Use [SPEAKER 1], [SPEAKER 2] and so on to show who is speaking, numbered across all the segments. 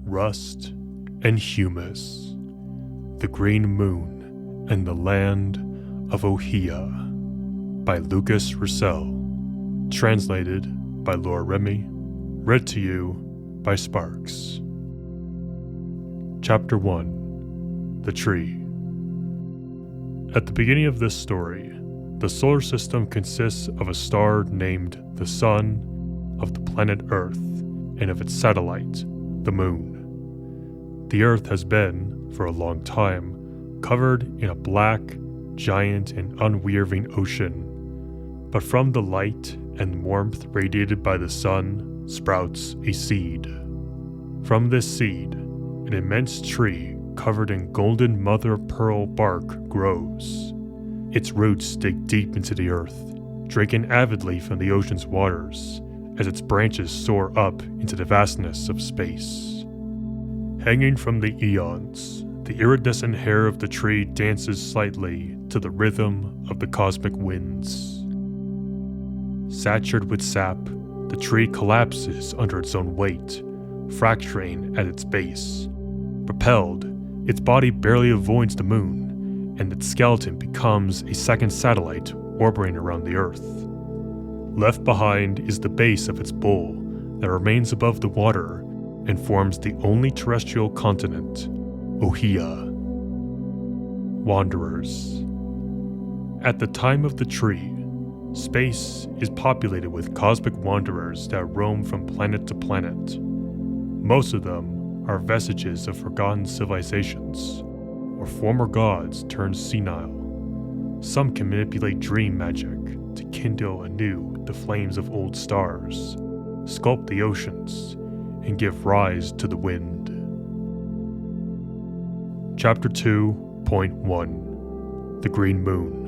[SPEAKER 1] Rust and Humus, the Green Moon and the Land of Ohia, by Lucas Roussel, translated by Laura Remy, read to you by Sparks. Chapter 1. The Tree. At the beginning of this story, the solar system consists of a star named the Sun, of the planet Earth, and of its satellite, the Moon. The Earth has been, for a long time, covered in a black, giant, and unweaving ocean. But from the light and warmth radiated by the sun sprouts a seed. From this seed, an immense tree covered in golden mother-of-pearl bark grows. Its roots dig deep into the earth, drinking avidly from the ocean's waters as its branches soar up into the vastness of space. Hanging from the eons, the iridescent hair of the tree dances slightly to the rhythm of the cosmic winds. Saturated with sap, the tree collapses under its own weight, fracturing at its base. Propelled, its body barely avoids the moon, and its skeleton becomes a second satellite orbiting around the Earth. Left behind is the base of its bowl that remains above the water and forms the only terrestrial continent, Ohia. Wanderers. At the time of the tree, space is populated with cosmic wanderers that roam from planet to planet. Most of them are vestiges of forgotten civilizations, or former gods turned senile. Some can manipulate dream magic to kindle anew the flames of old stars, sculpt the oceans, and give rise to the wind. Chapter 2.1. The Green Moon.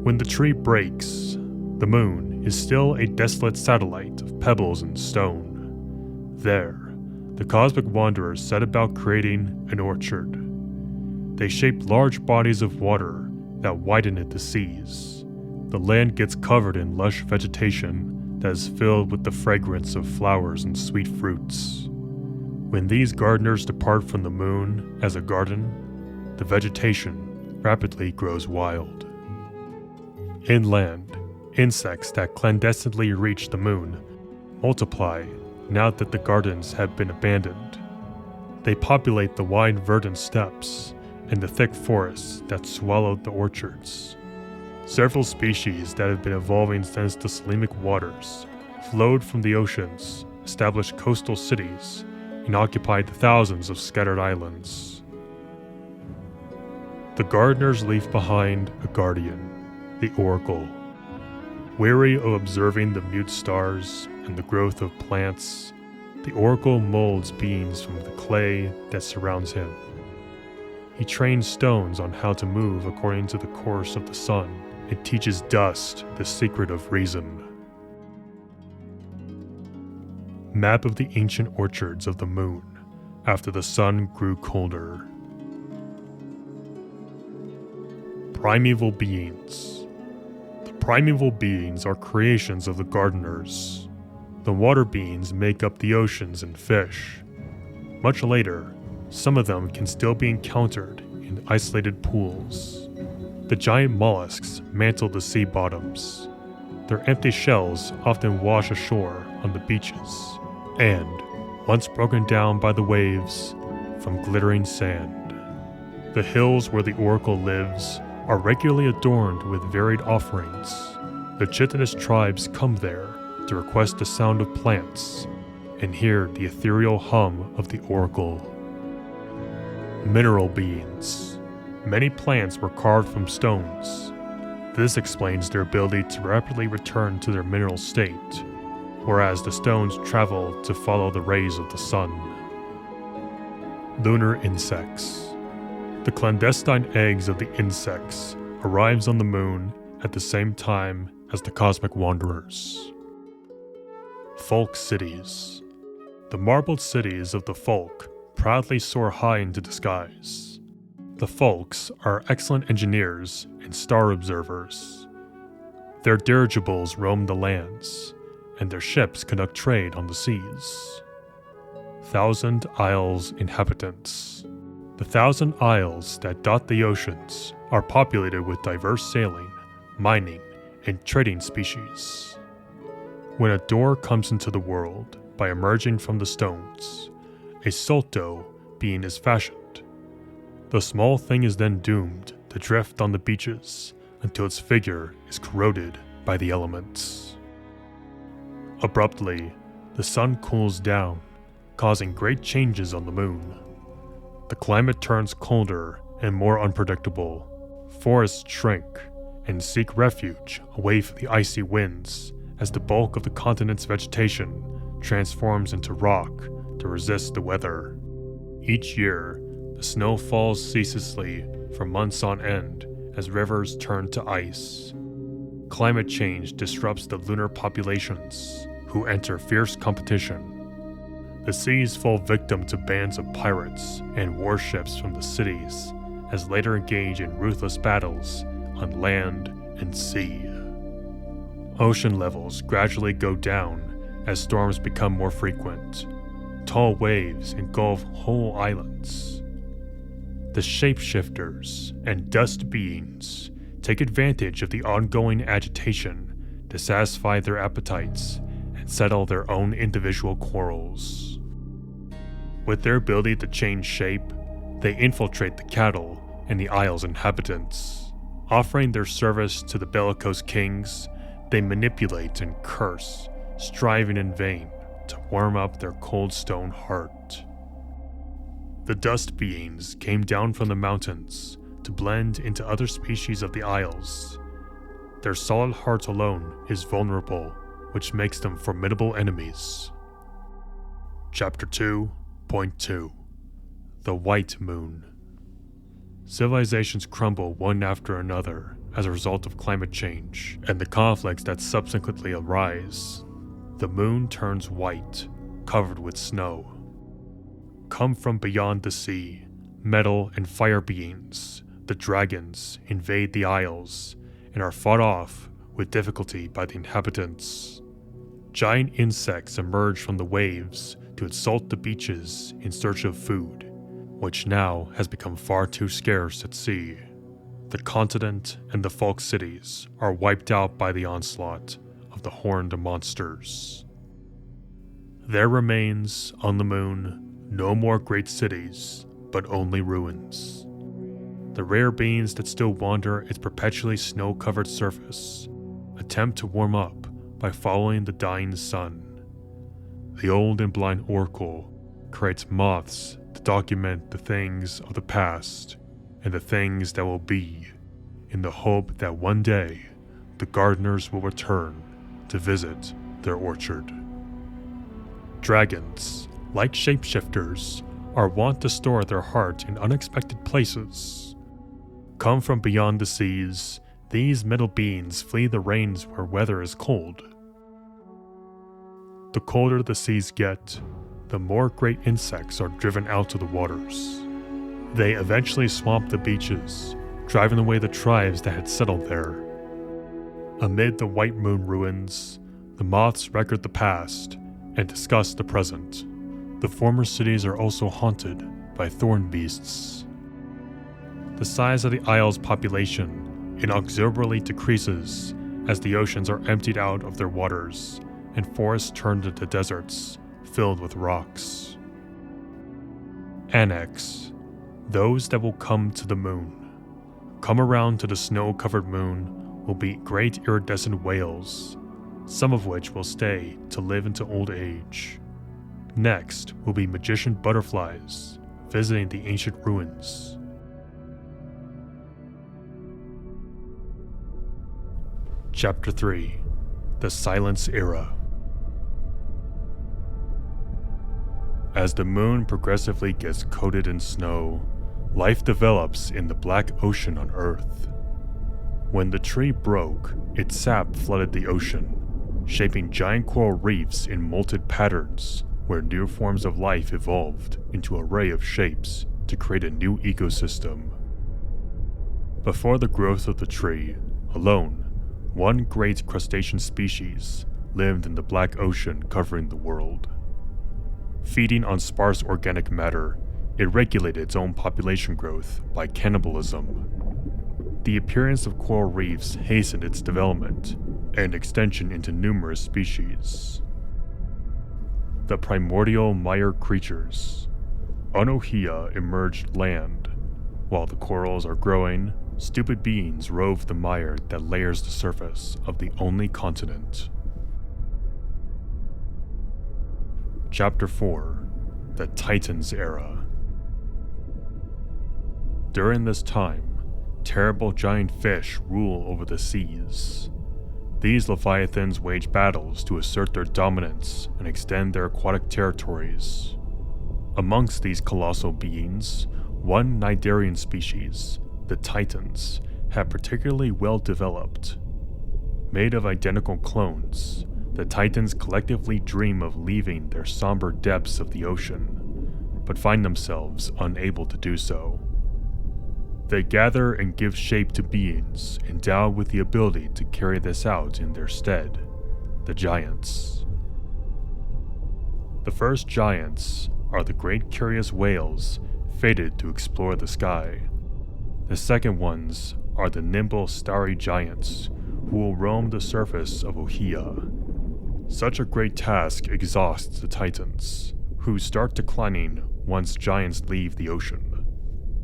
[SPEAKER 1] When the tree breaks, the moon is still a desolate satellite of pebbles and stone. There, the cosmic wanderers set about creating an orchard. They shaped large bodies of water that widened the seas. The land gets covered in lush vegetation that is filled with the fragrance of flowers and sweet fruits. When these gardeners depart from the moon as a garden, the vegetation rapidly grows wild. Inland, insects that clandestinely reach the moon multiply now that the gardens have been abandoned. They populate the wide verdant steppes and the thick forests that swallowed the orchards. Several species that have been evolving since the Selenic waters flowed from the oceans, established coastal cities, and occupied thousands of scattered islands. The gardeners leave behind a guardian, the oracle. Weary of observing the mute stars and the growth of plants, the oracle molds beings from the clay that surrounds him. He trains stones on how to move according to the course of the sun, and teaches dust the secret of reason. Map of the ancient orchards of the moon after the sun grew colder. Primeval beings. The primeval beings are creations of the gardeners. The water beings make up the oceans and fish. Much later, some of them can still be encountered in isolated pools. The giant mollusks mantle the sea bottoms. Their empty shells often wash ashore on the beaches, and, once broken down by the waves, from glittering sand. The hills where the oracle lives are regularly adorned with varied offerings. The chitinous tribes come there to request the sound of plants and hear the ethereal hum of the oracle. Mineral beings. Many plants were carved from stones. This explains their ability to rapidly return to their mineral state, whereas the stones travel to follow the rays of the sun. Lunar insects. The clandestine eggs of the insects arrives on the moon at the same time as the cosmic wanderers. Folk cities. The marbled cities of the folk proudly soar high into the skies. The folks are excellent engineers and star observers. Their dirigibles roam the lands, and their ships conduct trade on the seas. Thousand Isles inhabitants. The 1,000 isles that dot the oceans are populated with diverse sailing, mining, and trading species. When a door comes into the world by emerging from the stones, a solto being is fashioned. The small thing is then doomed to drift on the beaches until its figure is corroded by the elements. Abruptly, the sun cools down, causing great changes on the moon. The climate turns colder and more unpredictable. Forests shrink and seek refuge away from the icy winds as the bulk of the continent's vegetation transforms into rock to resist the weather. Each year, the snow falls ceaselessly for months on end as rivers turn to ice. Climate change disrupts the lunar populations, who enter fierce competition. The seas fall victim to bands of pirates and warships from the cities, as later engage in ruthless battles on land and sea. Ocean levels gradually go down as storms become more frequent. Tall waves engulf whole islands. The shapeshifters and dust beings take advantage of the ongoing agitation to satisfy their appetites and settle their own individual quarrels. With their ability to change shape, they infiltrate the cattle and the isle's inhabitants. Offering their service to the bellicose kings, they manipulate and curse, striving in vain to warm up their cold stone heart. The dust beings came down from the mountains to blend into other species of the isles. Their solid heart alone is vulnerable, which makes them formidable enemies. Chapter 2.2 The White Moon. Civilizations crumble one after another as a result of climate change and the conflicts that subsequently arise. The moon turns white, covered with snow. Come from beyond the sea, metal and fire beings, the dragons, invade the isles and are fought off with difficulty by the inhabitants. Giant insects emerge from the waves to assault the beaches in search of food, which now has become far too scarce at sea. The continent and the folk cities are wiped out by the onslaught of the horned monsters. There remains, on the moon, no more great cities, but only ruins. The rare beings that still wander its perpetually snow-covered surface attempt to warm up by following the dying sun. The old and blind oracle creates moths to document the things of the past and the things that will be, in the hope that one day the gardeners will return to visit their orchard. Dragons, like shapeshifters, are wont to store their heart in unexpected places. Come from beyond the seas, these metal beings flee the rains where weather is cold. The colder the seas get, the more great insects are driven out to the waters. They eventually swamp the beaches, driving away the tribes that had settled there. Amid the white moon ruins, the moths record the past and discuss the present. The former cities are also haunted by thorn beasts. The size of the isle's population inexorably decreases as the oceans are emptied out of their waters and forests turned into deserts filled with rocks. Annex. Those that will come to the moon. Come around to the snow-covered moon will be great iridescent whales, some of which will stay to live into old age. Next will be magician butterflies visiting the ancient ruins. Chapter 3 The Scielence Era. As the moon progressively gets coated in snow, life develops in the black ocean on Earth. When the tree broke, its sap flooded the ocean, shaping giant coral reefs in molted patterns where new forms of life evolved into an array of shapes to create a new ecosystem. Before the growth of the tree, alone, one great crustacean species lived in the black ocean covering the world. Feeding on sparse organic matter, it regulated its own population growth by cannibalism. The appearance of coral reefs hastened its development and extension into numerous species. The primordial mire creatures. On Ohia emerged land. While the corals are growing, stupid beings rove the mire that layers the surface of the only continent. Chapter 4: The Titans Era. During this time, terrible giant fish rule over the seas. These leviathans wage battles to assert their dominance and extend their aquatic territories. Amongst these colossal beings, one Cnidarian species, the Titans, have particularly well developed. Made of identical clones, the Titans collectively dream of leaving their somber depths of the ocean, but find themselves unable to do so. They gather and give shape to beings endowed with the ability to carry this out in their stead, the giants. The first giants are the great curious whales fated to explore the sky. The second ones are the nimble starry giants who will roam the surface of Ohia. Such a great task exhausts the Titans, who start declining once giants leave the ocean.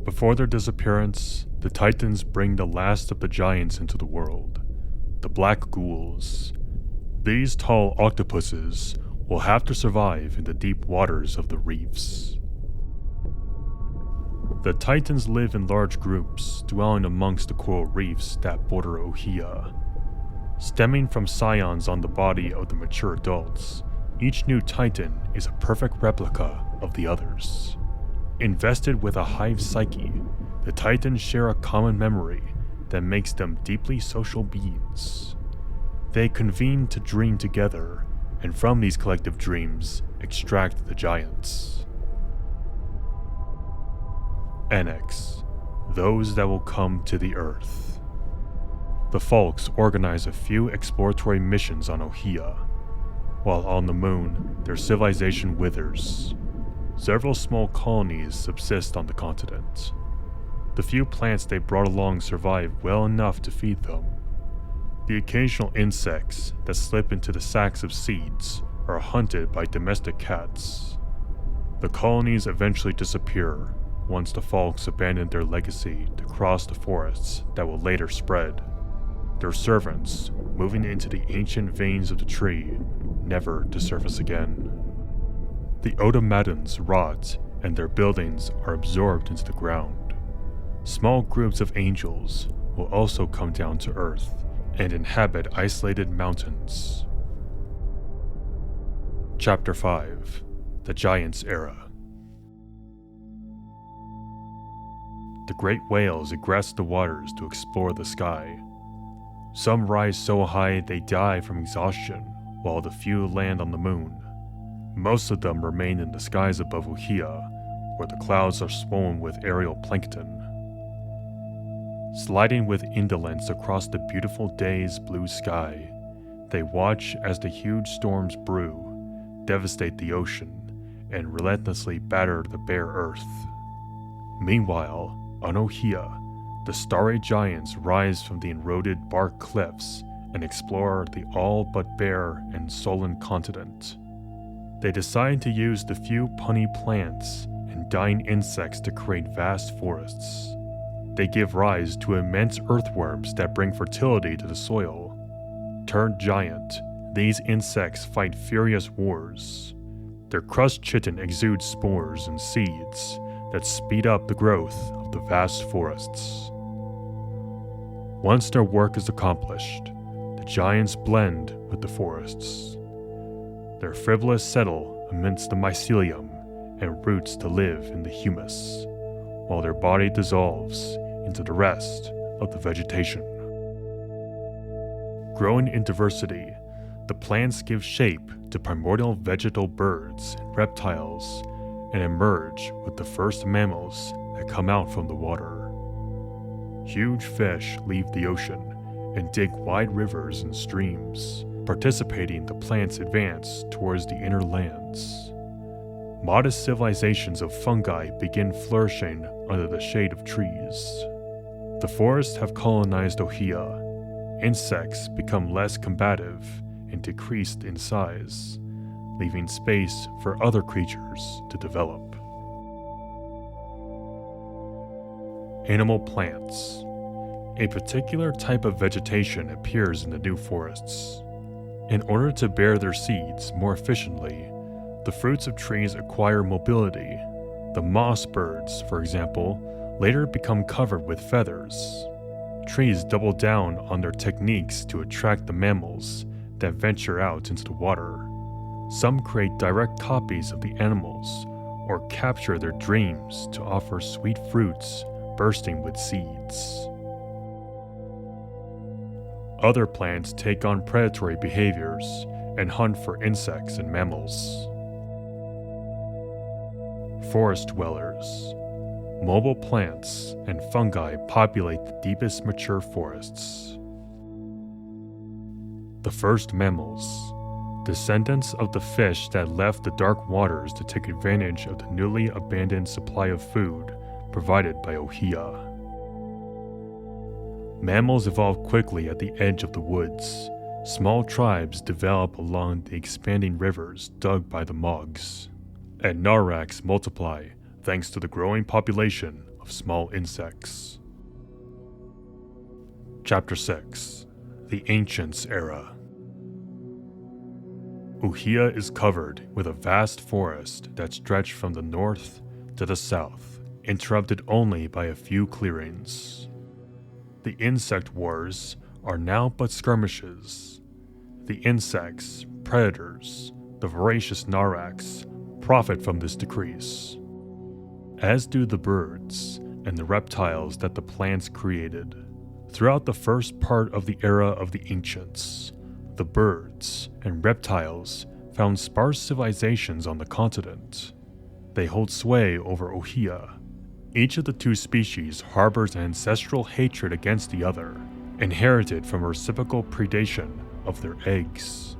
[SPEAKER 1] Before their disappearance, the Titans bring the last of the giants into the world, the black ghouls. These tall octopuses will have to survive in the deep waters of the reefs. The Titans live in large groups, dwelling amongst the coral reefs that border Ohia. Stemming from scions on the body of the mature adults, each new Titan is a perfect replica of the others. Invested with a hive psyche, the Titans share a common memory that makes them deeply social beings. They convene to dream together, and from these collective dreams, extract the giants. Annex: those that will come to the Earth. The Folks organize a few exploratory missions on Ohia. While on the moon, their civilization withers. Several small colonies subsist on the continent. The few plants they brought along survive well enough to feed them. The occasional insects that slip into the sacks of seeds are hunted by domestic cats. The colonies eventually disappear once the Folks abandon their legacy to cross the forests that will later spread. Their servants, moving into the ancient veins of the tree, never to surface again. The automatons rot and their buildings are absorbed into the ground. Small groups of angels will also come down to Earth and inhabit isolated mountains. Chapter 5: The Giants Era. The great whales egress the waters to explore the sky. Some rise so high they die from exhaustion, while the few land on the moon. Most of them remain in the skies above Ohia, where the clouds are swollen with aerial plankton. Sliding with indolence across the beautiful day's blue sky, they watch as the huge storms brew, devastate the ocean, and relentlessly batter the bare earth. Meanwhile, on Ohia, the starry giants rise from the eroded bark cliffs and explore the all but bare and sullen continent. They decide to use the few punny plants and dying insects to create vast forests. They give rise to immense earthworms that bring fertility to the soil. Turned giant, these insects fight furious wars. Their crushed chitin exudes spores and seeds that speed up the growth of the vast forests. Once their work is accomplished, the giants blend with the forests. Their frivolas settle amidst the mycelium and roots to live in the humus, while their body dissolves into the rest of the vegetation. Growing in diversity, the plants give shape to primordial vegetal birds and reptiles and emerge with the first mammals that come out from the water. Huge fish leave the ocean and dig wide rivers and streams, participating in the plant's advance towards the inner lands. modest civilizations of fungi begin flourishing under the shade of trees. The forests have colonized Ohia. Insects become less combative and decreased in size, leaving space for other creatures to develop. Animal plants. A particular type of vegetation appears in the new forests. In order to bear their seeds more efficiently, the fruits of trees acquire mobility. The moss birds, for example, later become covered with feathers. Trees double down on their techniques to attract the mammals that venture out into the water. Some create direct copies of the animals or capture their dreams to offer sweet fruits bursting with seeds. Other plants take on predatory behaviors and hunt for insects and mammals. Forest dwellers. Mobile plants and fungi populate the deepest mature forests. The first mammals, descendants of the fish that left the dark waters to take advantage of the newly abandoned supply of food provided by Ohia. Mammals evolve quickly at the edge of the woods. Small tribes develop along the expanding rivers dug by the Mogs. And Naraks multiply thanks to the growing population of small insects. Chapter 6. The Scielence Era. Ohia is covered with a vast forest that stretched from the north to the south, interrupted only by a few clearings. The insect wars are now but skirmishes. The insects, predators, the voracious Naraks profit from this decrease, as do the birds and the reptiles that the plants created. Throughout the first part of the era of the ancients, the birds and reptiles found sparse civilizations on the continent. They hold sway over Ohia. Each of the two species harbors an ancestral hatred against the other, inherited from reciprocal predation of their eggs.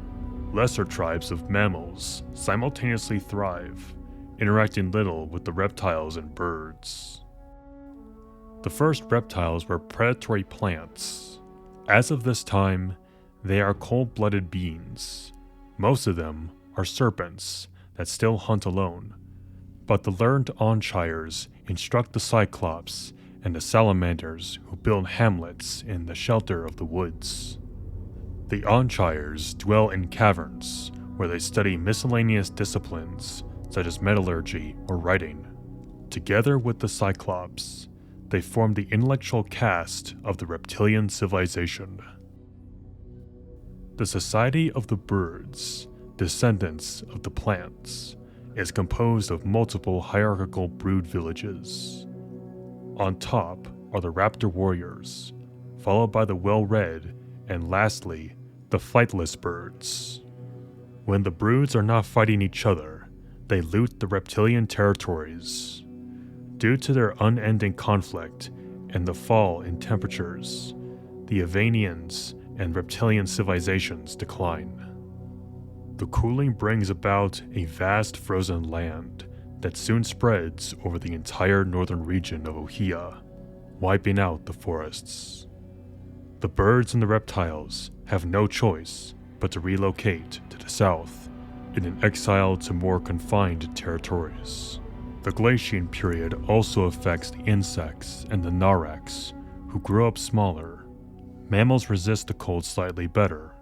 [SPEAKER 1] Lesser tribes of mammals simultaneously thrive, interacting little with the reptiles and birds. The first reptiles were predatory plants. As of this time, they are cold-blooded beings. Most of them are serpents that still hunt alone, but the learned Onshires instruct the Cyclops and the salamanders who build hamlets in the shelter of the woods. The Onshires dwell in caverns where they study miscellaneous disciplines such as metallurgy or writing. Together with the Cyclops, they form the intellectual caste of the reptilian civilization. The Society of the Birds, descendants of the plants, is composed of multiple hierarchical brood villages. On top are the raptor warriors, followed by the well-read, and lastly, the flightless birds. When the broods are not fighting each other, they loot the reptilian territories. Due to their unending conflict and the fall in temperatures, the Avanians and reptilian civilizations decline. The cooling brings about a vast frozen land that soon spreads over the entire northern region of Ohia, wiping out the forests. The birds and the reptiles have no choice but to relocate to the south in an exile to more confined territories. The glaciation period also affects the insects and the Naraks, who grow up smaller. Mammals resist the cold slightly better.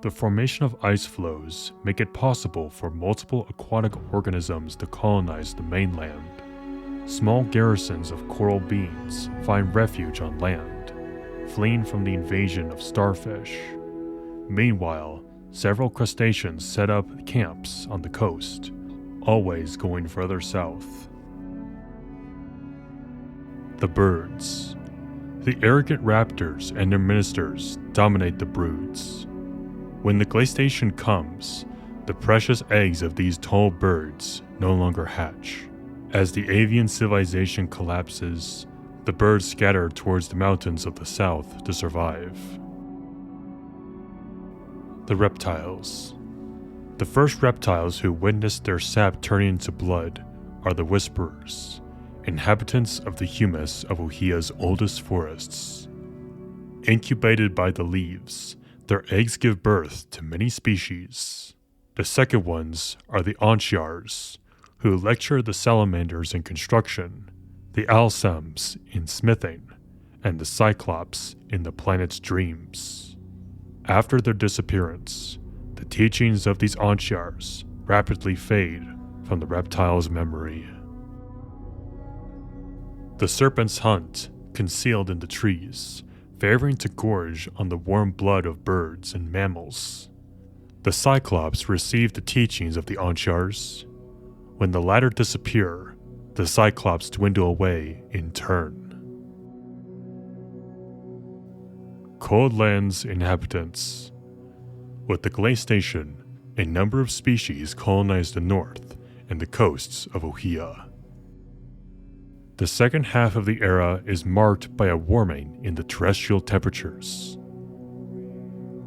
[SPEAKER 1] The formation of ice floes make it possible for multiple aquatic organisms to colonize the mainland. Small garrisons of coral beings find refuge on land, fleeing from the invasion of starfish. Meanwhile, several crustaceans set up camps on the coast, always going further south. The birds. The arrogant raptors and their ministers dominate the broods. When the glaciation comes, the precious eggs of these tall birds no longer hatch. As the avian civilization collapses, the birds scatter towards the mountains of the south to survive. The reptiles. The first reptiles who witnessed their sap turning into blood are the Whisperers, inhabitants of the humus of Uhia's oldest forests. Incubated by the leaves, their eggs give birth to many species. The second ones are the Ontiars, who lecture the salamanders in construction, the Alsams in smithing, and the Cyclops in the planet's dreams. After their disappearance, the teachings of these Ontiars rapidly fade from the reptile's memory. The serpents hunt, concealed in the trees, favoring to gorge on the warm blood of birds and mammals. The Cyclops receive the teachings of the Ontiars. When the latter disappear, the Cyclops dwindle away in turn. Cold Land's inhabitants. With the glaciation, a number of species colonized the north and the coasts of Uhia. The second half of the era is marked by a warming in the terrestrial temperatures.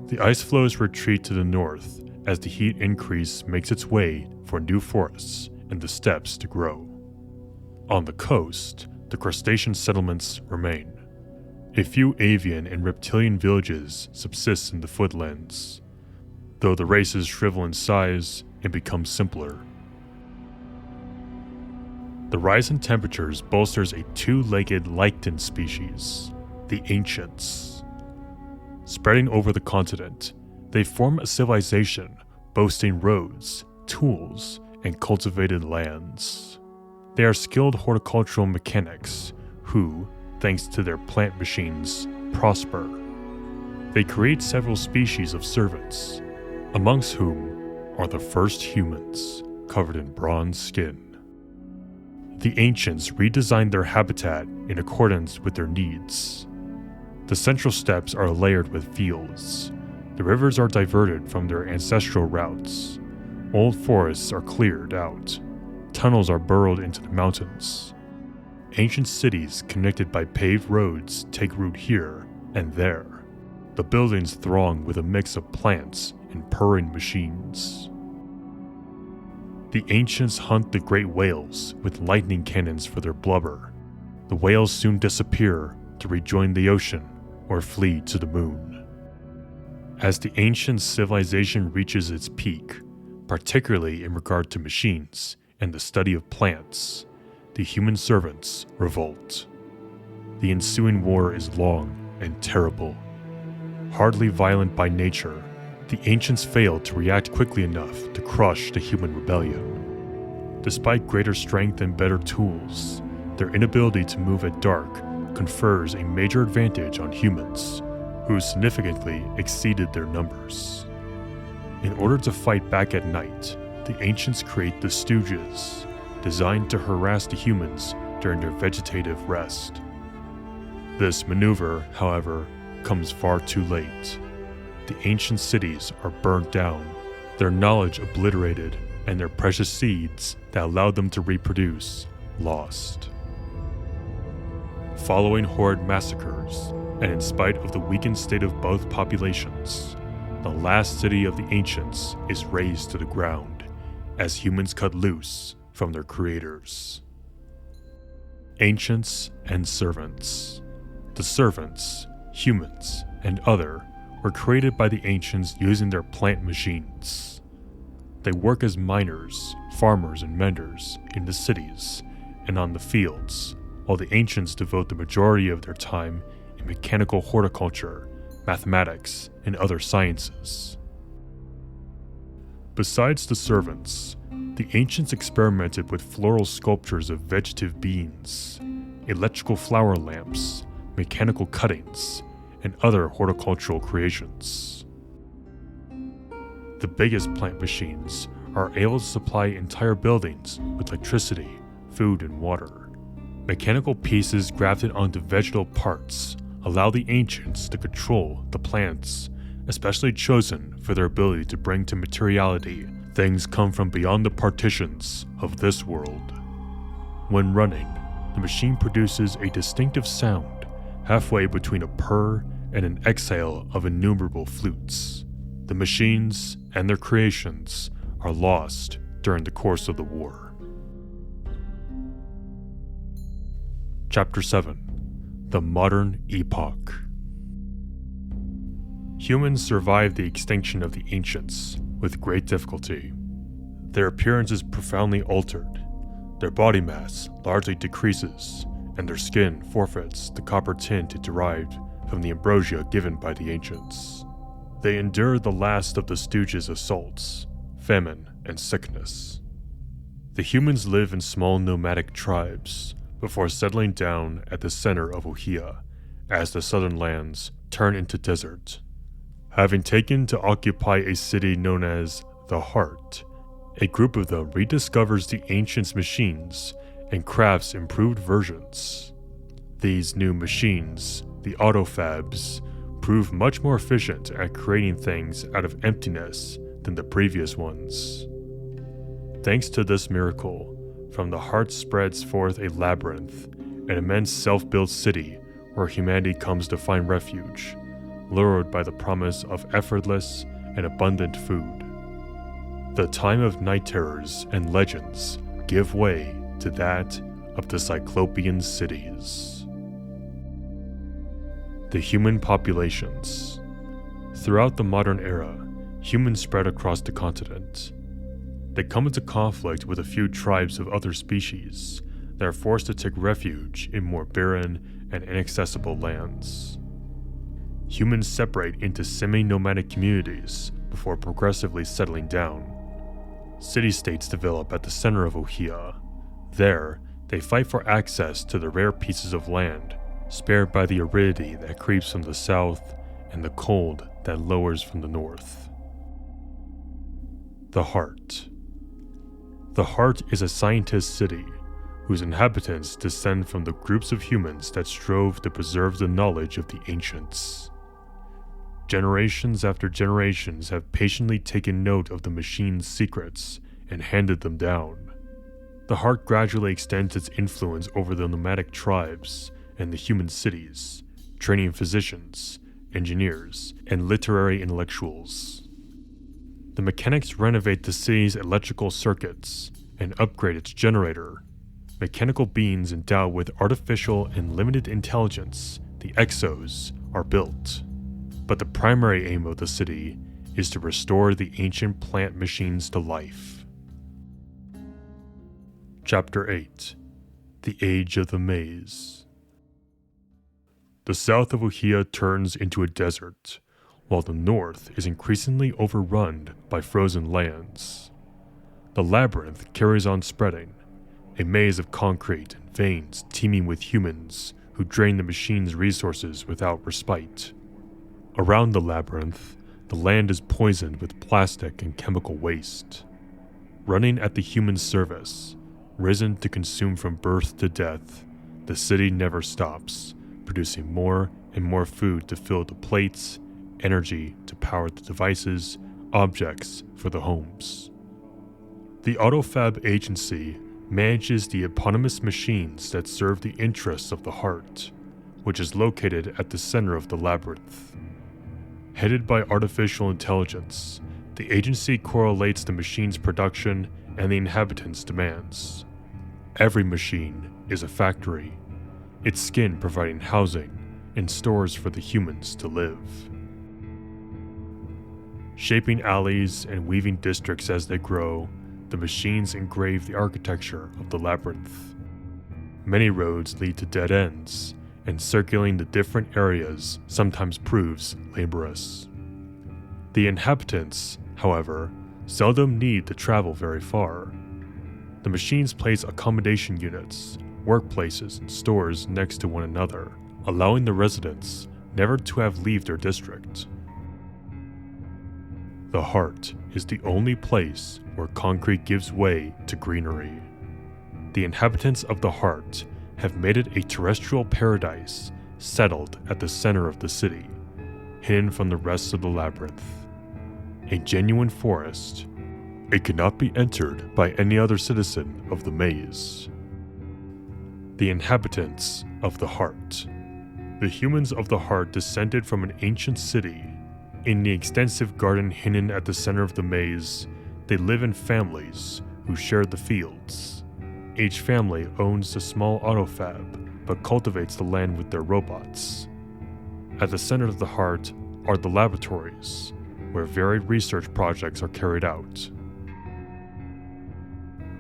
[SPEAKER 1] The ice flows retreat to the north as the heat increase makes its way for new forests and the steppes to grow. On the coast, the crustacean settlements remain. A few avian and reptilian villages subsist in the footlands, though the races shrivel in size and become simpler. The rise in temperatures bolsters a two-legged lichen species, the Ancients. Spreading over the continent, they form a civilization boasting roads, tools, and cultivated lands. They are skilled horticultural mechanics who, thanks to their plant machines, prosper. They create several species of servants, amongst whom are the first humans covered in bronze skin. The Ancients redesigned their habitat in accordance with their needs. The central steppes are layered with fields. The rivers are diverted from their ancestral routes. Old forests are cleared out. Tunnels are burrowed into the mountains. Ancient cities connected by paved roads take root here and there. The buildings throng with a mix of plants and purring machines. The Ancients hunt the great whales with lightning cannons for their blubber. The whales soon disappear to rejoin the ocean or flee to the moon. As the ancient civilization reaches its peak, particularly in regard to machines and the study of plants, the human servants revolt. The ensuing war is long and terrible. Hardly violent by nature, the ancients failed to react quickly enough to crush the human rebellion. Despite greater strength and better tools, their inability to move at dark confers a major advantage on humans, who significantly exceeded their numbers. In order to fight back at night, the ancients create the Stooges, designed to harass the humans during their vegetative rest. This maneuver, however, comes far too late. The ancient cities are burnt down, their knowledge obliterated, and their precious seeds that allowed them to reproduce lost. Following horrid massacres, and in spite of the weakened state of both populations, the last city of the ancients is razed to the ground as humans cut loose from their creators. Ancients and servants. The servants, humans, and other were created by the ancients using their plant machines. They work as miners, farmers, and menders in the cities and on the fields, while the ancients devote the majority of their time in mechanical horticulture, mathematics, and other sciences. Besides the servants, the ancients experimented with floral sculptures of vegetative beings, electrical flower lamps, mechanical cuttings, and other horticultural creations. The biggest plant machines are able to supply entire buildings with electricity, food, and water. Mechanical pieces grafted onto vegetal parts allow the ancients to control the plants, especially chosen for their ability to bring to materiality things come from beyond the partitions of this world. When running, the machine produces a distinctive sound halfway between a purr and an exhale of innumerable flutes. The machines and their creations are lost during the course of the war. Chapter 7: The Modern Epoch. Humans survived the extinction of the ancients with great difficulty. Their appearance is profoundly altered. Their body mass largely decreases, and their skin forfeits the copper tint it derived from the ambrosia given by the ancients. They endure the last of the Stooges' assaults, famine, and sickness. The humans live in small nomadic tribes before settling down at the center of Ohia as the southern lands turn into desert. Having taken to occupy a city known as the Heart, a group of them rediscovers the ancients' machines and crafts improved versions. These new machines, the autofabs, prove much more efficient at creating things out of emptiness than the previous ones. Thanks to this miracle, from the Heart spreads forth a labyrinth, an immense self-built city where humanity comes to find refuge, lured by the promise of effortless and abundant food. The time of night terrors and legends give way to that of the Cyclopean cities. The human populations. Throughout the modern era, humans spread across the continent. They come into conflict with a few tribes of other species that are forced to take refuge in more barren and inaccessible lands. Humans separate into semi-nomadic communities before progressively settling down. City-states develop at the center of Ohia. There, they fight for access to the rare pieces of land spared by the aridity that creeps from the south and the cold that lowers from the north. The Heart. The Heart is a scientist city whose inhabitants descend from the groups of humans that strove to preserve the knowledge of the ancients. Generations after generations have patiently taken note of the machine's secrets and handed them down. The Heart gradually extends its influence over the nomadic tribes and the human cities, training physicians, engineers, and literary intellectuals. The mechanics renovate the city's electrical circuits and upgrade its generator. Mechanical beings endowed with artificial and limited intelligence, the Exos, are built. But the primary aim of the city is to restore the ancient plant machines to life. Chapter 8: The Age of the Maze. The south of Ohia turns into a desert, while the north is increasingly overrun by frozen lands. The labyrinth carries on spreading, a maze of concrete and veins teeming with humans who drain the machine's resources without respite. Around the labyrinth, the land is poisoned with plastic and chemical waste. Running at the human service, risen to consume from birth to death, the city never stops, producing more and more food to fill the plates, energy to power the devices, objects for the homes. The Autofab Agency manages the eponymous machines that serve the interests of the Heart, which is located at the center of the labyrinth. Headed by artificial intelligence, the agency correlates the machine's production and the inhabitants' demands. Every machine is a factory, its skin providing housing and stores for the humans to live. Shaping alleys and weaving districts as they grow, the machines engrave the architecture of the labyrinth. Many roads lead to dead ends, and circulating the different areas sometimes proves laborious. The inhabitants, however, seldom need to travel very far. The machines place accommodation units, workplaces, and stores next to one another, allowing the residents never to have leave their district. The Heart is the only place where concrete gives way to greenery. The inhabitants of the Heart have made it a terrestrial paradise settled at the center of the city, hidden from the rest of the labyrinth. A genuine forest, it could not be entered by any other citizen of the maze. The inhabitants of the Heart. The humans of the Heart descended from an ancient city. In the extensive garden hidden at the center of the maze, They live in families who share the fields. Each family owns a small autofab, but cultivates the land with their robots. At the center of the heart are the laboratories, where varied research projects are carried out.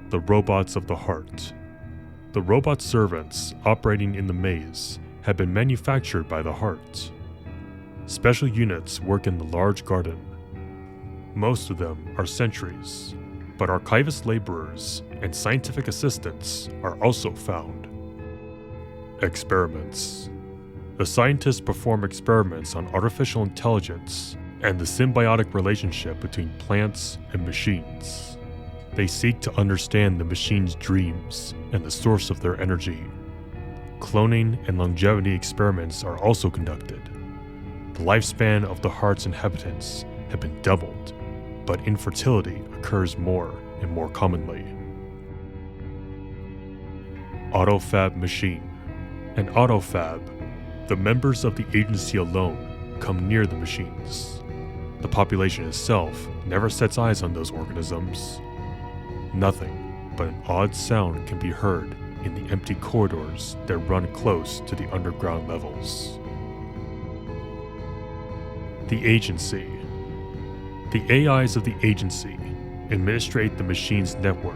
[SPEAKER 1] The robots of the heart. The robot servants operating in the maze have been manufactured by the heart. Special units work in the large garden. Most of them are sentries, but archivist laborers and scientific assistants are also found. Experiments. The scientists perform experiments on artificial intelligence and the symbiotic relationship between plants and machines. They seek to understand the machine's dreams and the source of their energy. Cloning and longevity experiments are also conducted. The lifespan of the heart's inhabitants have been doubled, but infertility occurs more and more commonly. Autofab machine. An autofab, the members of the agency alone come near the machines. The population itself never sets eyes on those organisms. Nothing but an odd sound can be heard in the empty corridors that run close to the underground levels. The agency. The AIs of the agency administrate the machine's network.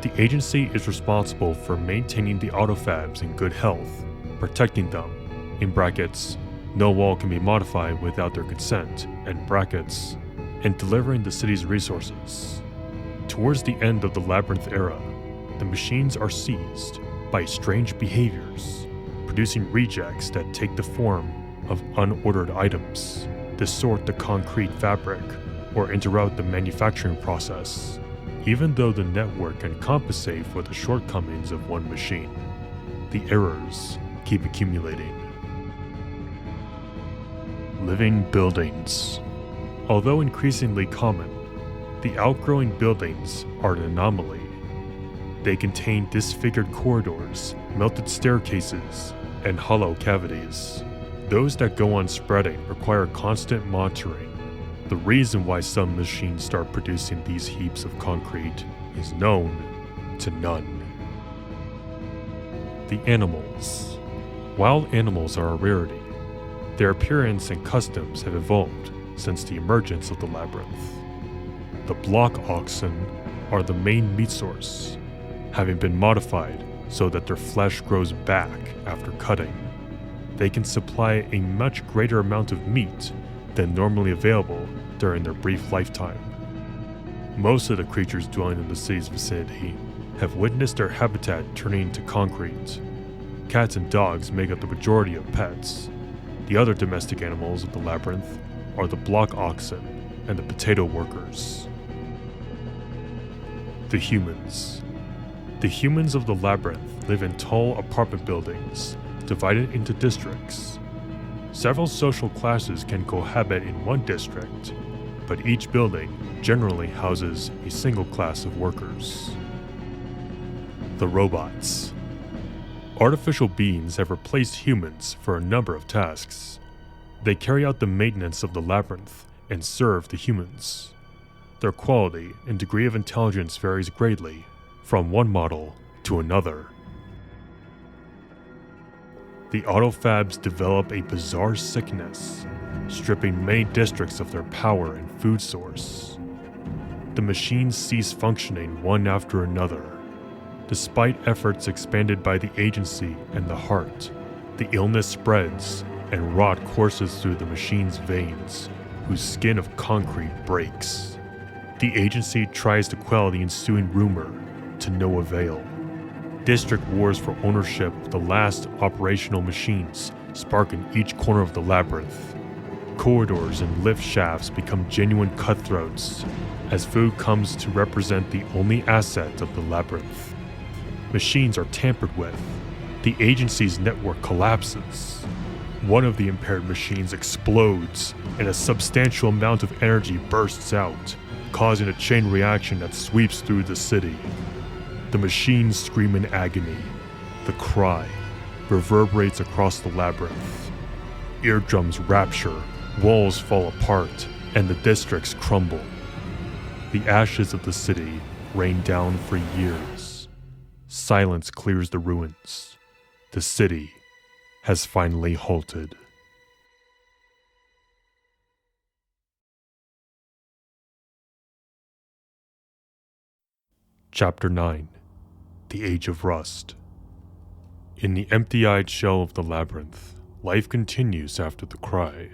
[SPEAKER 1] The agency is responsible for maintaining the autofabs in good health, protecting them, in brackets, no wall can be modified without their consent, end brackets, and delivering the city's resources. Towards the end of the Labyrinth era, the machines are seized by strange behaviors, producing rejects that take the form of unordered items, distort the concrete fabric, or interrupt the manufacturing process. Even though the network can compensate for the shortcomings of one machine, the errors keep accumulating. Living buildings. Although increasingly common, the outgrowing buildings are an anomaly. They contain disfigured corridors, melted staircases, and hollow cavities. Those that go on spreading require constant monitoring. The reason why some machines start producing these heaps of concrete is known to none. The animals. Wild animals are a rarity. Their appearance and customs have evolved since the emergence of the labyrinth. The block oxen are the main meat source, having been modified so that their flesh grows back after cutting. They can supply a much greater amount of meat than normally available during their brief lifetime. Most of the creatures dwelling in the city's vicinity have witnessed their habitat turning into concrete. Cats and dogs make up the majority of pets. The other domestic animals of the labyrinth are the block oxen and the potato workers. The humans. The humans of the labyrinth live in tall apartment buildings divided into districts. Several social classes can cohabit in one district, but each building generally houses a single class of workers. The robots. Artificial beings have replaced humans for a number of tasks. They carry out the maintenance of the labyrinth and serve the humans. Their quality and degree of intelligence varies greatly from one model to another. The autofabs develop a bizarre sickness, stripping many districts of their power and food source. The machines cease functioning one after another. Despite efforts expanded by the agency and the heart, the illness spreads and rot courses through the machine's veins, whose skin of concrete breaks. The agency tries to quell the ensuing rumor, to no avail. District wars for ownership of the last operational machines spark in each corner of the labyrinth. Corridors and lift shafts become genuine cutthroats, as food comes to represent the only asset of the labyrinth. Machines are tampered with. The agency's network collapses. One of the impaired machines explodes, and a substantial amount of energy bursts out, causing a chain reaction that sweeps through the city. The machines scream in agony. The cry reverberates across the labyrinth. Eardrums rapture, walls fall apart, and the districts crumble. The ashes of the city rain down for years. Silence clears the ruins. The city has finally halted. Chapter 9. The Age of Rust. In the empty-eyed shell of the labyrinth, life continues after the cry.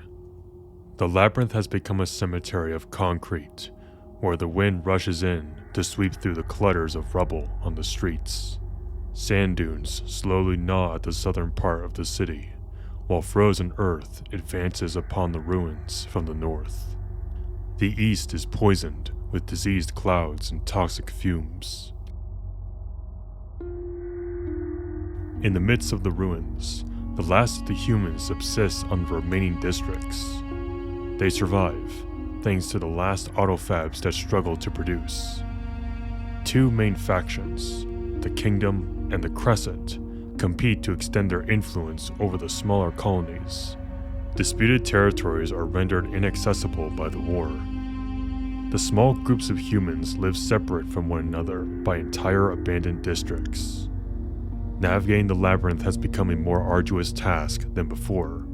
[SPEAKER 1] The labyrinth has become a cemetery of concrete, where the wind rushes in to sweep through the clutters of rubble on the streets. Sand dunes slowly gnaw at the southern part of the city, while frozen earth advances upon the ruins from the north. The east is poisoned with diseased clouds and toxic fumes. In the midst of the ruins, the last of the humans subsists on the remaining districts. They survive, thanks to the last autofabs that struggle to produce. Two main factions, the Kingdom and the Crescent, compete to extend their influence over the smaller colonies. Disputed territories are rendered inaccessible by the war. The small groups of humans live separate from one another by entire abandoned districts. Navigating the labyrinth has become a more arduous task than before.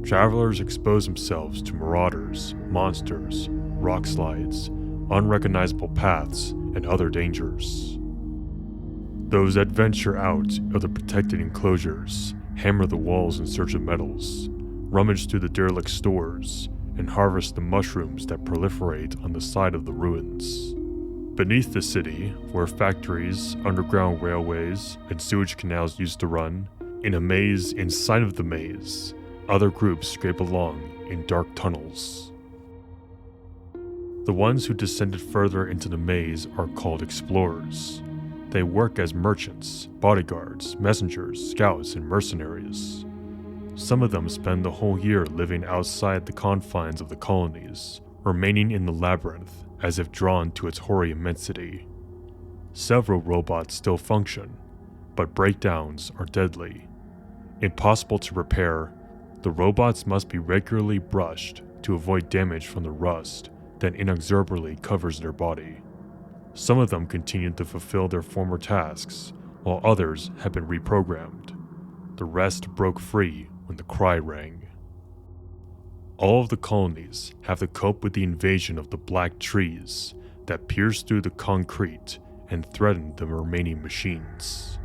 [SPEAKER 1] Travelers expose themselves to marauders, monsters, rock slides, unrecognizable paths, and other dangers. Those that venture out of the protected enclosures hammer the walls in search of metals, rummage through the derelict stores, and harvest the mushrooms that proliferate on the side of the ruins. Beneath the city, where factories, underground railways, and sewage canals used to run, in a maze inside of the maze, other groups scrape along in dark tunnels. The ones who descended further into the maze are called explorers. They work as merchants, bodyguards, messengers, scouts, and mercenaries. Some of them spend the whole year living outside the confines of the colonies, remaining in the labyrinth as if drawn to its hoary immensity. Several robots still function, but breakdowns are deadly. Impossible to repair, the robots must be regularly brushed to avoid damage from the rust that inexorably covers their body. Some of them continue to fulfill their former tasks, while others have been reprogrammed. The rest broke free when the cry rang. All of the colonies have to cope with the invasion of the black trees that pierce through the concrete and threaten the remaining machines.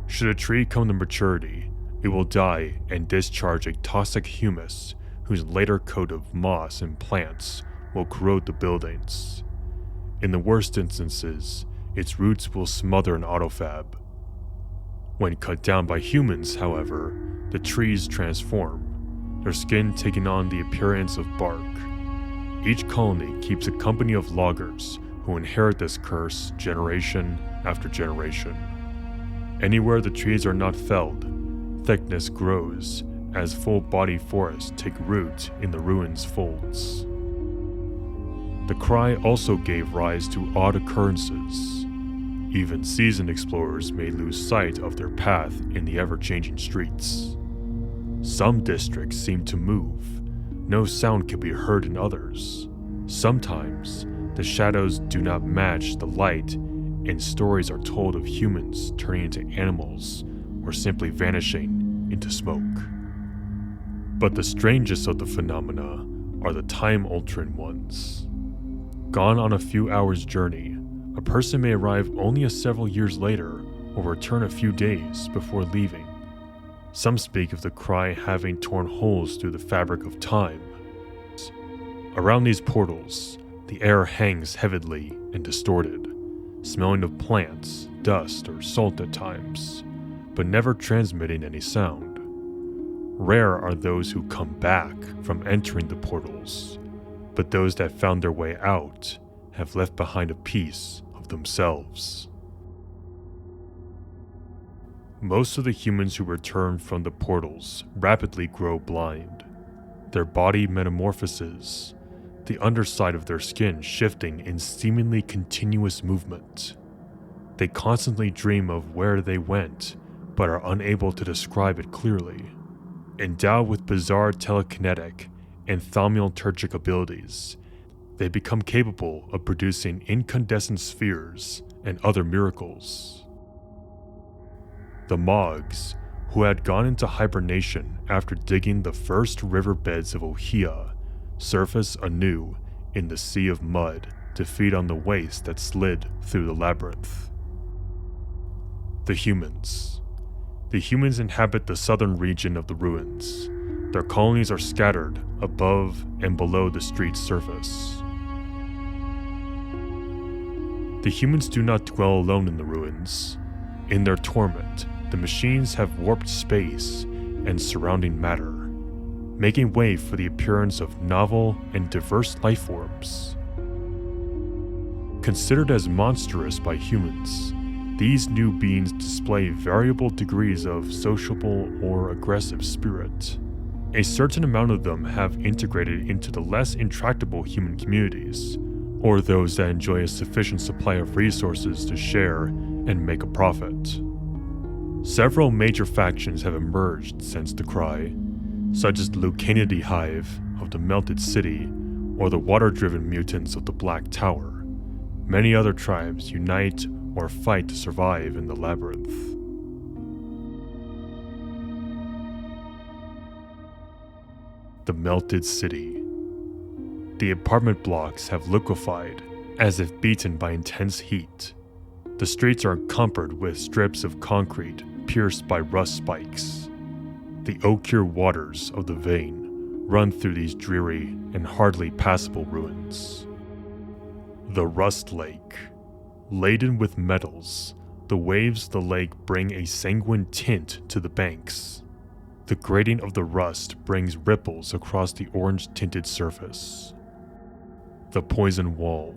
[SPEAKER 1] Should a tree come to maturity, it will die and discharge a toxic humus whose later coat of moss and plants will corrode the buildings. In the worst instances, its roots will smother an autofab. When cut down by humans, however, the trees transform, their skin taking on the appearance of bark. Each colony keeps a company of loggers who inherit this curse generation after generation. Anywhere the trees are not felled, thickness grows as full-body forests take root in the ruins' folds. The cry also gave rise to odd occurrences. Even seasoned explorers may lose sight of their path in the ever-changing streets. Some districts seem to move. No sound can be heard in others. Sometimes, the shadows do not match the light, and stories are told of humans turning into animals or simply vanishing into smoke. But the strangest of the phenomena are the time-altering ones. Gone on a few hours' journey, a person may arrive only several years later or return a few days before leaving. Some speak of the cry having torn holes through the fabric of time. Around these portals, the air hangs heavily and distorted, smelling of plants, dust, or salt at times, but never transmitting any sound. Rare are those who come back from entering the portals, but those that found their way out have left behind a piece of themselves. Most of the humans who return from the portals rapidly grow blind, their body metamorphoses, the underside of their skin shifting in seemingly continuous movement. They constantly dream of where they went, but are unable to describe it clearly. Endowed with bizarre telekinetic and thaumaturgic abilities, they become capable of producing incandescent spheres and other miracles. The Mogs, who had gone into hibernation after digging the first riverbeds of Ohia, surface anew in the sea of mud to feed on the waste that slid through the labyrinth. The humans. The humans inhabit the southern region of the ruins. Their colonies are scattered above and below the street's surface. The humans do not dwell alone in the ruins. In their torment, the machines have warped space and surrounding matter, making way for the appearance of novel and diverse life forms. Considered as monstrous by humans, these new beings display variable degrees of sociable or aggressive spirit. A certain amount of them have integrated into the less intractable human communities, or those that enjoy a sufficient supply of resources to share and make a profit. Several major factions have emerged since the Cry, such as the Lucanity Hive of the Melted City or the water-driven mutants of the Black Tower. Many other tribes unite or fight to survive in the labyrinth. The Melted City. The apartment blocks have liquefied as if beaten by intense heat. The streets are encumbered with strips of concrete pierced by rust spikes. The ochre waters of the vein run through these dreary and hardly passable ruins. The Rust Lake. Laden with metals, the waves of the lake bring a sanguine tint to the banks. The grating of the rust brings ripples across the orange-tinted surface. The Poison Wall.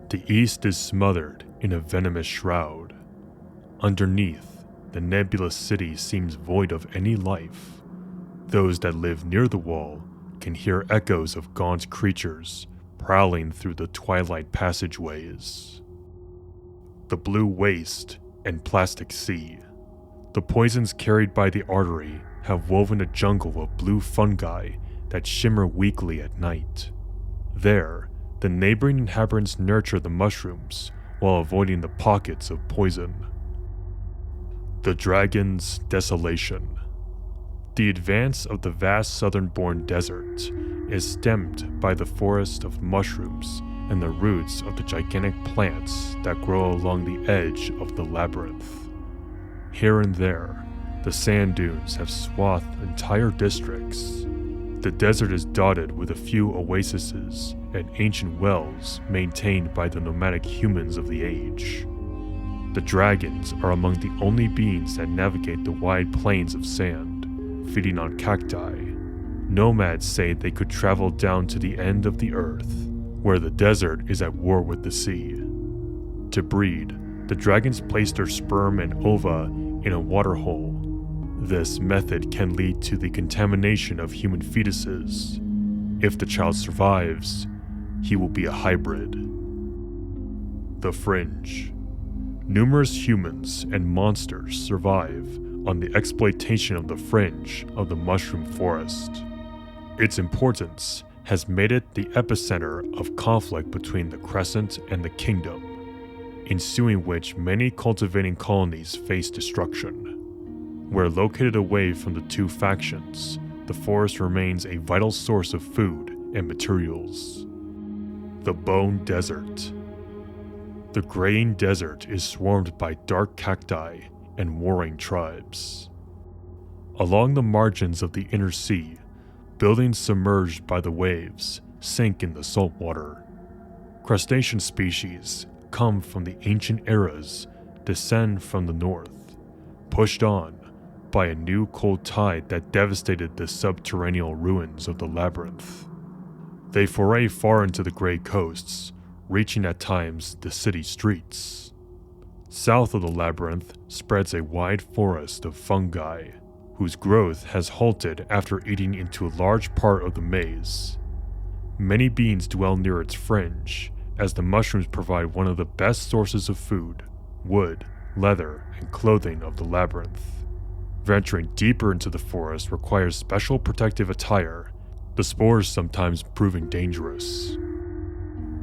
[SPEAKER 1] The east is smothered in a venomous shroud. Underneath, the nebulous city seems void of any life. Those that live near the wall can hear echoes of gaunt creatures prowling through the twilight passageways. The Blue Waste and Plastic Sea. The poisons carried by the artery have woven a jungle of blue fungi that shimmer weakly at night. There, the neighboring inhabitants nurture the mushrooms while avoiding the pockets of poison. The Dragon's Desolation. The advance of the vast southern-born desert is stemmed by the forest of mushrooms and the roots of the gigantic plants that grow along the edge of the labyrinth. Here and there, the sand dunes have swathed entire districts. The desert is dotted with a few oases and ancient wells maintained by the nomadic humans of the age. The dragons are among the only beings that navigate the wide plains of sand, feeding on cacti. Nomads say they could travel down to the end of the earth, where the desert is at war with the sea. To breed, the dragons place their sperm and ova in a waterhole. This method can lead to the contamination of human fetuses. If the child survives, he will be a hybrid. The Fringe. Numerous humans and monsters survive on the exploitation of the fringe of the mushroom forest. Its importance has made it the epicenter of conflict between the Crescent and the Kingdom, ensuing which many cultivating colonies face destruction. Where located away from the two factions, the forest remains a vital source of food and materials. The Bone Desert. The graying desert is swarmed by dark cacti and warring tribes. Along the margins of the inner sea, buildings submerged by the waves sink in the salt water. Crustacean species come from the ancient eras, descend from the north, pushed on by a new cold tide that devastated the subterranean ruins of the labyrinth. They foray far into the gray coasts, reaching at times the city streets. South of the labyrinth spreads a wide forest of fungi, whose growth has halted after eating into a large part of the maze. Many beings dwell near its fringe, as the mushrooms provide one of the best sources of food, wood, leather, and clothing of the labyrinth. Venturing deeper into the forest requires special protective attire, the spores sometimes proving dangerous.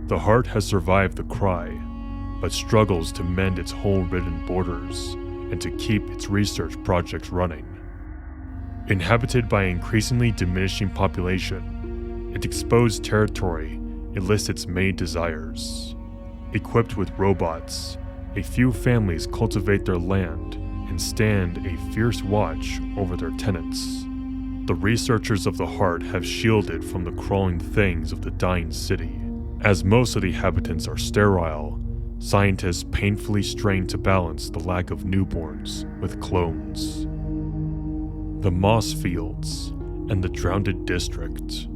[SPEAKER 1] The heart has survived the cry, but struggles to mend its hole-ridden borders and to keep its research projects running. Inhabited by an increasingly diminishing population, its exposed territory elicits many desires. Equipped with robots, a few families cultivate their land and stand a fierce watch over their tenants. The researchers of the heart have shielded from the crawling things of the dying city. As most of the inhabitants are sterile, scientists painfully strain to balance the lack of newborns with clones. The moss fields and the drowned district.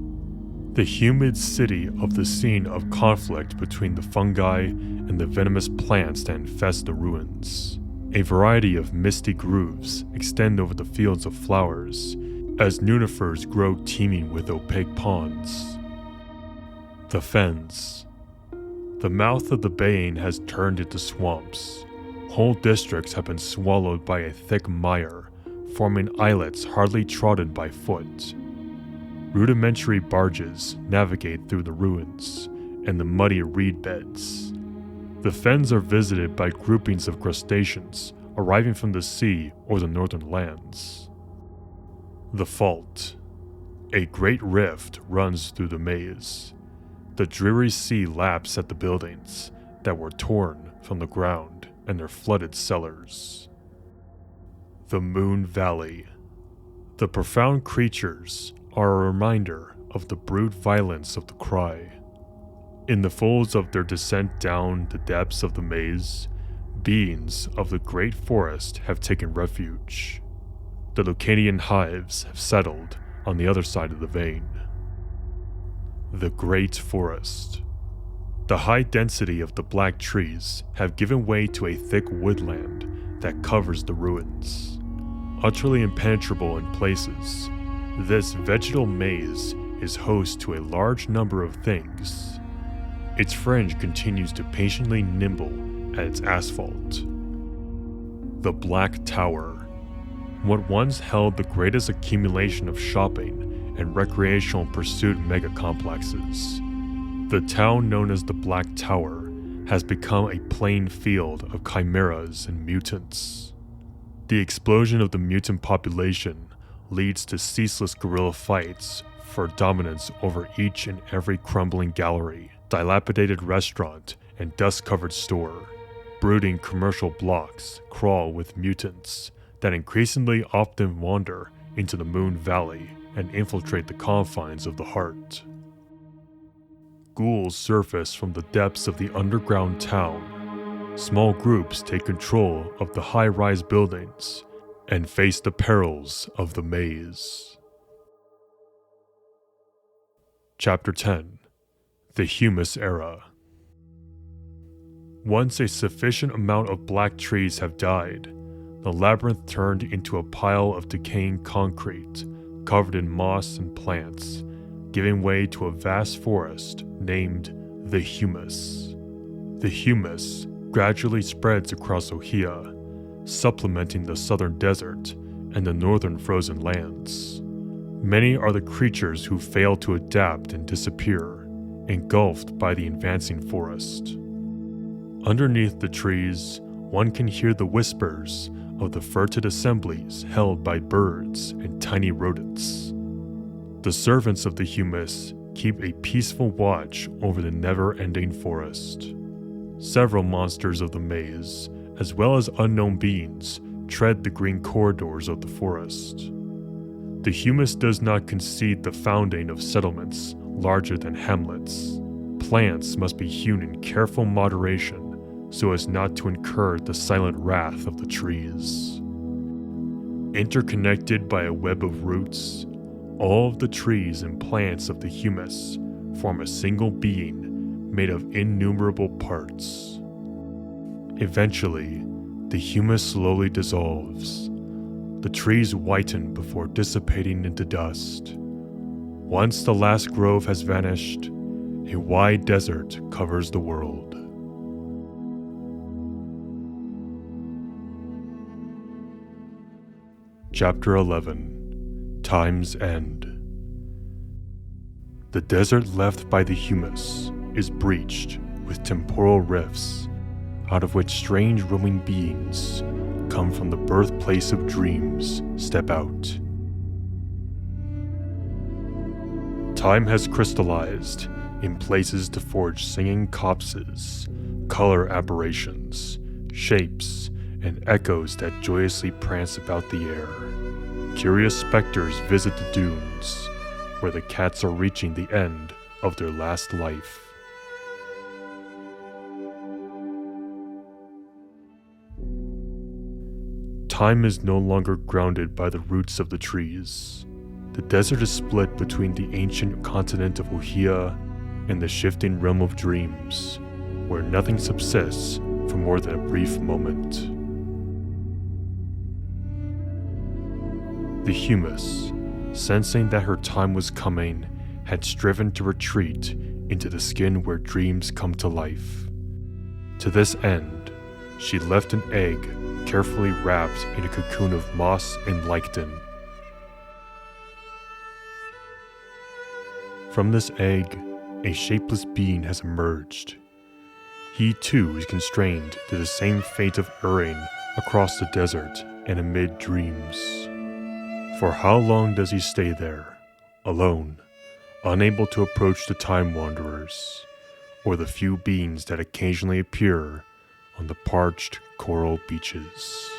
[SPEAKER 1] The humid city of the scene of conflict between the fungi and the venomous plants that infest the ruins. A variety of misty grooves extend over the fields of flowers as nunifers grow teeming with opaque ponds. The fens. The mouth of the baying has turned into swamps. Whole districts have been swallowed by a thick mire, forming islets hardly trodden by foot. Rudimentary barges navigate through the ruins and the muddy reed beds. The fens are visited by groupings of crustaceans arriving from the sea or the northern lands. The fault. A great rift runs through the maze. The dreary sea laps at the buildings that were torn from the ground and their flooded cellars. The Moon Valley. The profound creatures are a reminder of the brute violence of the cry. In the folds of their descent down the depths of the maze, beings of the great forest have taken refuge. The Leucadian hives have settled on the other side of the vein. The Great Forest. The high density of the black trees have given way to a thick woodland that covers the ruins. Utterly impenetrable in places, this vegetal maze is host to a large number of things. Its fringe continues to patiently nibble at its asphalt. The Black Tower. What once held the greatest accumulation of shopping and recreational pursuit mega-complexes. The town known as the Black Tower has become a plain field of chimeras and mutants. The explosion of the mutant population leads to ceaseless guerrilla fights for dominance over each and every crumbling gallery, dilapidated restaurant, and dust-covered store. Brooding commercial blocks crawl with mutants that increasingly often wander into the Moon Valley and infiltrate the confines of the heart. Ghouls surface from the depths of the underground town. Small groups take control of the high-rise buildings and face the perils of the maze. Chapter 10. The Humus Era. Once a sufficient amount of black trees have died, the labyrinth turned into a pile of decaying concrete covered in moss and plants, giving way to a vast forest named the Humus. The humus gradually spreads across Ohia, supplementing the southern desert and the northern frozen lands. Many are the creatures who fail to adapt and disappear, engulfed by the advancing forest. Underneath the trees, one can hear the whispers of the furtive assemblies held by birds and tiny rodents. The servants of the humus keep a peaceful watch over the never-ending forest. Several monsters of the maze, as well as unknown beings, tread the green corridors of the forest. The humus does not concede the founding of settlements larger than hamlets. Plants must be hewn in careful moderation so as not to incur the silent wrath of the trees. Interconnected by a web of roots, all of the trees and plants of the humus form a single being made of innumerable parts. Eventually, the humus slowly dissolves. The trees whiten before dissipating into dust. Once the last grove has vanished, a wide desert covers the world. Chapter 11. Time's End. The desert left by the humus is breached with temporal rifts, out of which strange roaming beings come from the birthplace of dreams step out. Time has crystallized in places to forge singing copses, color aberrations, shapes, and echoes that joyously prance about the air. Curious specters visit the dunes, where the cats are reaching the end of their last life. Time is no longer grounded by the roots of the trees. The desert is split between the ancient continent of Uhia and the shifting realm of dreams, where nothing subsists for more than a brief moment. The Humus, sensing that her time was coming, had striven to retreat into the skin where dreams come to life. To this end, she left an egg carefully wrapped in a cocoon of moss and lichen. From this egg, a shapeless being has emerged. He too is constrained to the same fate of erring across the desert and amid dreams. For how long does he stay there, alone, unable to approach the time wanderers, or the few beings that occasionally appear on the parched coral beaches?